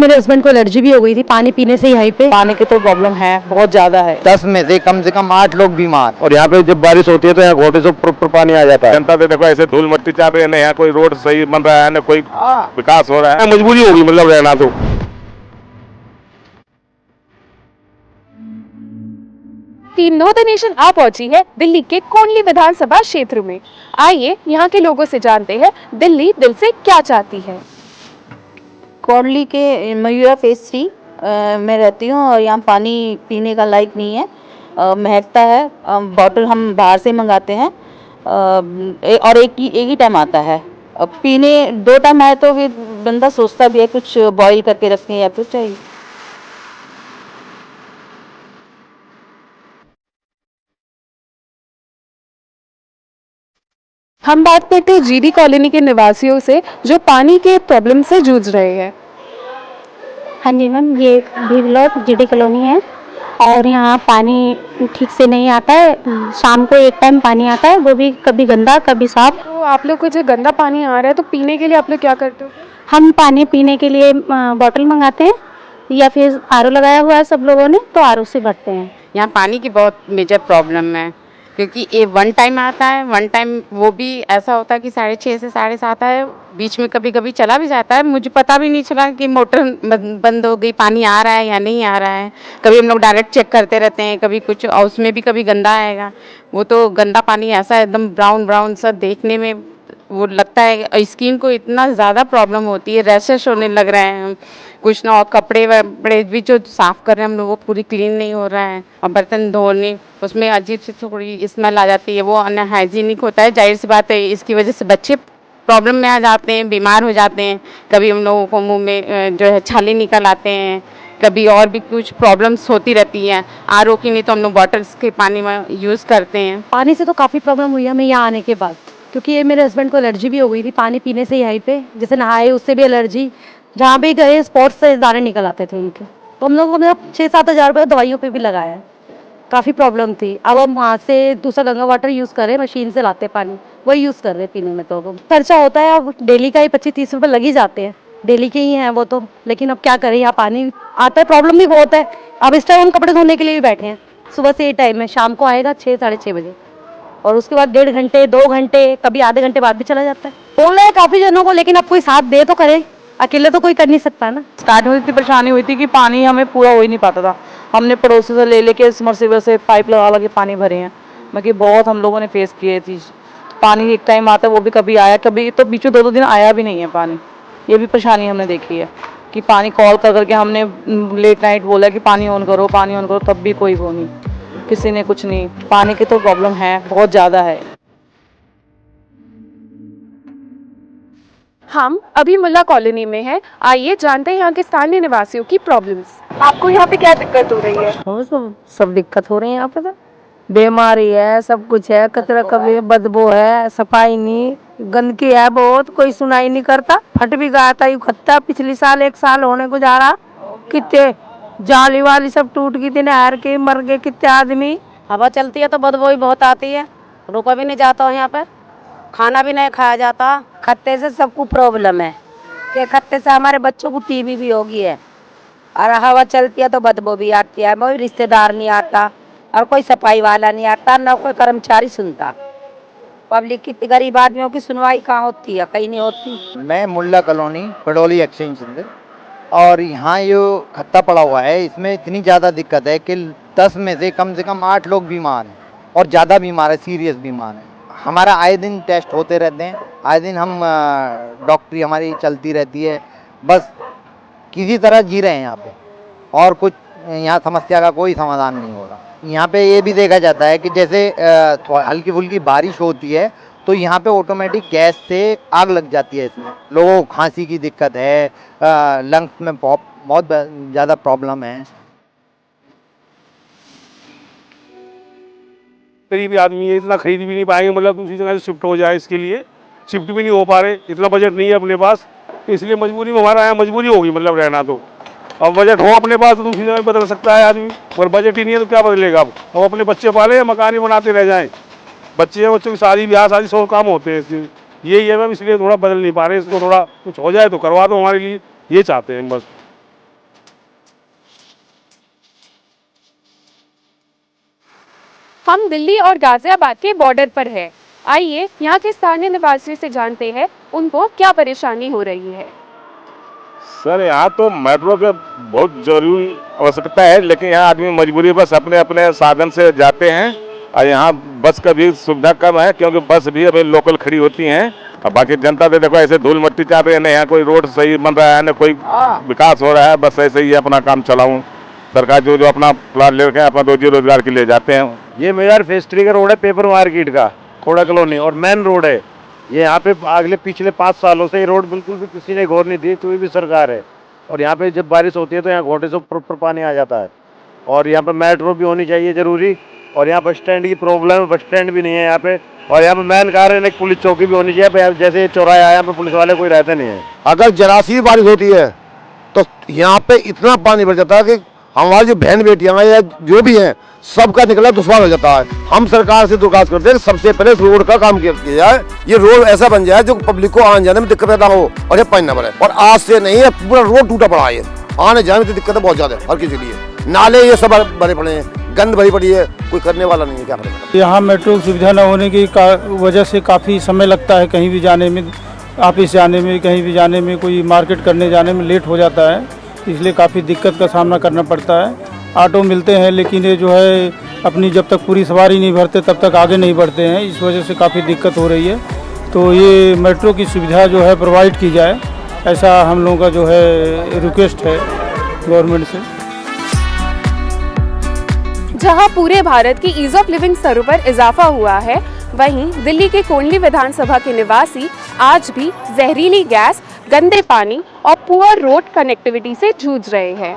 मेरे हस्बैंड को एलर्जी भी हो गई थी पानी पीने से यहीं पे। पानी की तो प्रॉब्लम है, बहुत ज्यादा है। 10 में से कम 8 लोग बीमार। और यहाँ पे जब बारिश होती है तो यहाँ घोटे से प्रॉपर पानी आ जाता है। जनता तो देखो ऐसे धूल मट्टी चाह रही है, ना यहाँ कोई रोड सही बन रहा है, ना कोई विकास हो रहा है। मजबूरी होगी मतलब रहना तो। टीम नो द नेशन आ पहुंची है दिल्ली के कोंडली विधानसभा क्षेत्र में। आइए यहाँ के लोगों से जानते हैं दिल्ली दिल से क्या चाहती है। कोंडली के मयूरा फेज 3 में रहती हूँ और यहाँ पानी पीने का लायक नहीं है, महकता है। बॉटल हम बाहर से मंगाते हैं और एक ही टाइम आता है। पीने 2 टाइम आए तो फिर बंदा सोचता भी है कुछ बॉईल करके रखें या फिर चाहिए। हम बात करते हैं जीडी कॉलोनी के निवासियों से जो पानी के प्रॉब्लम से जूझ रहे हैं। हाँ जी मैम, ये भीवलोक जीडी कॉलोनी है और यहाँ पानी ठीक से नहीं आता है। शाम को एक टाइम पानी आता है, वो भी कभी गंदा कभी साफ। तो आप लोग को जो गंदा पानी आ रहा है तो पीने के लिए आप लोग क्या करते हो? हम पानी पीने के लिए बॉटल मंगाते हैं या फिर आरओ लगाया हुआ है सब लोगों ने, तो आरओ से भरते हैं। यहाँ पानी की बहुत मेजर प्रॉब्लम है क्योंकि ये 1 टाइम आता है, 1 टाइम वो भी ऐसा होता है कि 6:30 से 7:30 है। बीच में कभी कभी चला भी जाता है, मुझे पता भी नहीं चला कि मोटर बंद हो गई, पानी आ रहा है या नहीं आ रहा है। कभी हम लोग डायरेक्ट चेक करते रहते हैं, कभी कुछ, और उसमें भी कभी गंदा आएगा। वो तो गंदा पानी ऐसा एकदम ब्राउन ब्राउन सा देखने में वो लगता है। स्किन को इतना ज़्यादा प्रॉब्लम होती है, रैशेस होने लग रहे हैं कुछ ना, और कपड़े वपड़े भी जो साफ़ कर रहे हैं हम लोग वो पूरी क्लीन नहीं हो रहा है, और बर्तन धोने उसमें अजीब सी थोड़ी स्मेल आ जाती है, वो अनहाइजीनिक होता है। जाहिर सी बात है इसकी वजह से बच्चे प्रॉब्लम में आ जाते हैं, बीमार हो जाते हैं। कभी हम लोगों को मुंह में जो है छाले निकल आते हैं, कभी और भी कुछ प्रॉब्लम्स होती रहती हैं। आरओ की नहीं तो हम लोग बॉटल्स के पानी में यूज़ करते हैं। पानी से तो काफ़ी प्रॉब्लम हुई हमें यहाँ आने के बाद, क्योंकि ये मेरे हस्बैंड को एलर्जी भी हो गई थी पानी पीने से यहीं पे। जैसे नहाए उससे भी एलर्जी, जहाँ भी गए स्पॉट्स से दाने निकल आते थे उनके। तो हम लोगों ने 6-7 हज़ार रुपये दवाइयों पे भी लगाया है, काफ़ी प्रॉब्लम थी। अब हम वहाँ से दूसरा गंगा वाटर यूज़ करें, मशीन से लाते पानी, वही यूज़ कर रहे पीने में। तो खर्चा होता है, अब डेली का ही 25-30 रुपये लग ही जाते हैं, डेली के ही हैं वो तो। लेकिन अब क्या करें, यहाँ पानी आता है, प्रॉब्लम भी बहुत है। अब इस टाइम हम कपड़े धोने के लिए भी बैठे हैं, सुबह से ये टाइम है, शाम को आएगा 6-6:30 बजे, और उसके बाद 1.5 घंटे 2 घंटे कभी आधे घंटे बाद भी चला जाता है। बोल रहे हैं काफ़ी जनों को, लेकिन अब कोई साथ दे तो करे, अकेले तो कोई कर नहीं सकता ना। स्टार्ट में इतनी परेशानी हुई थी कि पानी हमें पूरा हो ही नहीं पाता था। हमने पड़ोसी से ले लेके समरसेबल से पाइप लगा के पानी भरे हैं, बाकी बहुत हम लोगों ने फेस किए थी। पानी एक टाइम आता है, वो भी कभी आया, कभी तो बीच में 2-2 दिन आया भी नहीं है पानी। ये भी परेशानी हमने देखी है कि पानी कॉल कर करके हमने लेट नाइट बोला कि पानी ऑन करो पानी ऑन करो, तब भी कोई वो नहीं, किसी ने कुछ नहीं। पानी की तो प्रॉब्लम है, बहुत ज़्यादा है। हम अभी मुल्ला कॉलोनी में हैं। आइए जानते हैं यहाँ के स्थानीय निवासियों की प्रॉब्लम्स। आपको यहाँ पे क्या दिक्कत हो रही है? सब दिक्कत हो रही है यहाँ पे, तो बीमारी है, सब कुछ है, कचरा कभी बदबू है, सफाई नहीं, गंदगी है बहुत, कोई सुनाई नहीं करता। फट भी गया था, यू खत्ता पिछली साल 1 साल होने को जा रहा, कितने जाली वाली सब टूट गई थी, नहर के मर गए कितने आदमी। हवा चलती है तो बदबू भी बहुत आती है, रुका भी नहीं जाता यहाँ पर, खाना भी नहीं खाया जाता। खत्ते से सबको प्रॉब्लम है कि खत्ते से हमारे बच्चों को टीबी भी होगी है, और हवा चलती है तो बदबू भी आती है। कोई रिश्तेदार नहीं आता और कोई सफाई वाला नहीं आता, ना कोई कर्मचारी सुनता। पब्लिक की गरीब आदमियों की सुनवाई कहाँ होती है, कहीं नहीं होती। मैं मुल्ला कॉलोनी पडोली एक्सटेंशन, और यहाँ ये खत्ता पड़ा हुआ है, इसमें इतनी ज़्यादा दिक्कत है कि 10 में से कम 8 लोग बीमार हैं, और ज़्यादा बीमार है, सीरियस बीमार है। हमारा आए दिन टेस्ट होते रहते हैं, आए दिन हम डॉक्टरी हमारी चलती रहती है, बस किसी तरह जी रहे हैं यहाँ पे, और कुछ यहाँ समस्या का कोई समाधान नहीं हो रहा। यहाँ पे ये भी देखा जाता है कि जैसे हल्की फुल्की बारिश होती है तो यहाँ पे ऑटोमेटिक गैस से आग लग जाती है। इसमें लोगों को खांसी की दिक्कत है, लंग्स में बहुत ज़्यादा प्रॉब्लम है। गरीब आदमी है, इतना खरीद भी नहीं पाएंगे, मतलब दूसरी जगह से शिफ्ट हो जाए, इसके लिए शिफ्ट भी नहीं हो पा रहे, इतना बजट नहीं है अपने पास, इसलिए मजबूरी में हमारा यहाँ मजबूरी होगी मतलब रहना तो। अब बजट हो अपने पास तो दूसरी जगह बदल सकता है आदमी, और बजट ही नहीं है तो क्या बदलेगा। अब अपने बच्चे पाले, मकान ही बनाते रह जाएं, बच्चों की शादी ब्याह शादी 100 काम होते हैं, यही है मैम, इसलिए थोड़ा बदल नहीं पा रहे। इसको थोड़ा कुछ हो जाए तो करवा दो हमारे लिए, ये चाहते हैं बस। हम दिल्ली और गाजियाबाद के बॉर्डर पर है। आइए यहाँ के स्थानीय निवासियों से जानते हैं उनको क्या परेशानी हो रही है। सर यहाँ तो मेट्रो के बहुत जरूरी आवश्यकता है, लेकिन यहाँ आदमी मजबूरी बस अपने अपने साधन से जाते हैं और यहाँ बस का भी सुविधा कम है, क्योंकि बस भी अभी लोकल खड़ी होती हैं और बाकी जनता तो देखो ऐसे धूल मट्टी चाहते हैं, न यहाँ कोई रोड सही बन रहा है न कोई विकास हो रहा है, बस ऐसे ही अपना काम चलाऊँ। सरकार जो अपना प्लान ले रखे हैं अपना रोजी रोजगार के लिए जाते हैं। ये मेजर फेस 3 का रोड है, पेपर मार्केट का खोड़ा कॉलोनी, और मेन रोड है ये। यहाँ पे अगले पिछले 5 सालों से ये रोड बिल्कुल भी किसी ने गौर नहीं दी, कोई भी सरकार है। और यहाँ पे जब बारिश होती है तो यहाँ घोटे से ऊपर पानी आ जाता है। और यहाँ पे मेट्रो भी होनी चाहिए जरूरी, और यहाँ बस स्टैंड की प्रॉब्लम है, बस स्टैंड भी नहीं है यहाँ पे। और यहाँ पे मेन कारण है एक पुलिस चौकी भी होनी चाहिए, जैसे चौराहा यहाँ पे पुलिस वाले कोई रहते नहीं है। अगर जरा सी बारिश होती है तो यहाँ पे इतना पानी भर जाता है कि हमारी जो बहन बेटियां हैं या जो भी हैं सबका निकलना दुश्वार हो जाता है। हम सरकार से दरख्वास्त करते हैं सबसे पहले रोड का काम किया जाए, ये रोड ऐसा बन जाए जो पब्लिक को आने जाने में दिक्कत ना हो और ये पानी ना भरे। और आज से नहीं है, पूरा रोड टूटा पड़ा है, आने जाने की दिक्कत बहुत ज्यादा है हर किसी के लिए। नाले ये सब भरे पड़े हैं, गंद भरी पड़ी है, कोई करने वाला नहीं है, क्या करें। यहाँ मेट्रो की सुविधा न होने की वजह से काफ़ी समय लगता है, कहीं भी जाने में, ऑफिस जाने में, कहीं भी जाने में, कोई मार्केट करने जाने में लेट हो जाता है, इसलिए काफ़ी दिक्कत का सामना करना पड़ता है। ऑटो मिलते हैं लेकिन ये जो है अपनी जब तक पूरी सवारी नहीं भरते तब तक आगे नहीं बढ़ते हैं, इस वजह से काफ़ी दिक्कत हो रही है। तो ये मेट्रो की सुविधा जो है प्रोवाइड की जाए, ऐसा हम लोगों का जो है रिक्वेस्ट है गवर्नमेंट से। जहां पूरे भारत की ईज ऑफ लिविंग स्तरों पर इजाफा हुआ है, वहीं दिल्ली के कोंडली विधानसभा के निवासी आज भी जहरीली गैस, गंदे पानी और पुअर रोड कनेक्टिविटी से जूझ रहे हैं।